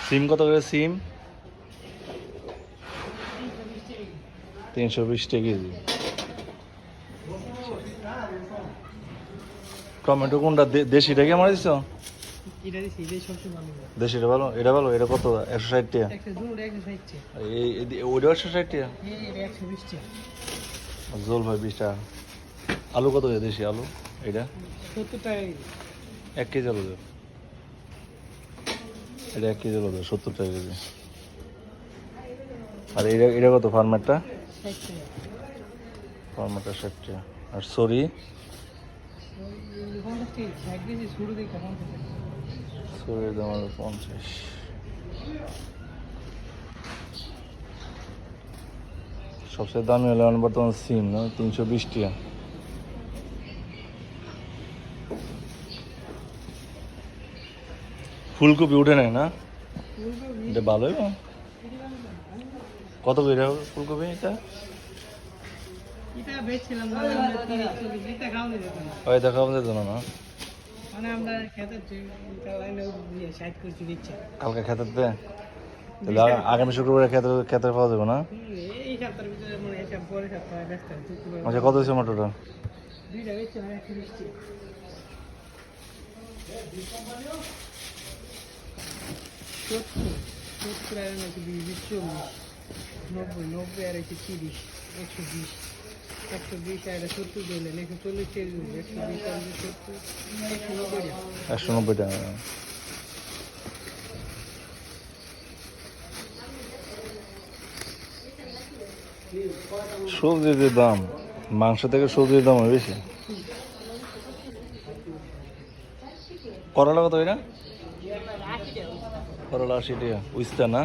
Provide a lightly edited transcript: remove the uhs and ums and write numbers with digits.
সিম কত করে সিম? 320 টাকা কেজি। টমেটো কোনটা দেশিটা কে মারা দিছ? দেশিটা ভালো, এটা ভালো। এটা কত? 160 টাকা। ওইটা 160 টাকা। জোল ভাই 20 টাকা। আলু কত করে দেশি আলু? এটা 70 টাকা। 1 কেজি আলু দেব। এটা 1 কেজি আলু দেব 70 টাকা কেজি। আর এটা এটা কত ফার্মেরটা? 60 টাকা। ফার্মেরটা 60 টাকা। আর সরি সরির দাম হলো 50। সবচেয়ে দামি হলো বর্তমান সিম না, 320 টাকা। ফুলকপি উঠে নেয় না? এটা ভালোই। কত করে ফুলকপি এটা? ওই দেখাবো যেত না না? কালকে খেতে দে, তাহলে আগামী শুক্রবারে খেতে পাওয়া যাবে না? আচ্ছা, কত হয়েছে মটরটা? নব্বই নব্বই আর 130, 120, 120 আর 70 দিলেন, 140 কেজি, 120 আর 70, 190 টাকা। 190 টাকা। সবজির যে দাম, মাংস থেকে সবজির দাম বেশি। করলা কত এটা? করলা 80 টাকা। উস্তা না?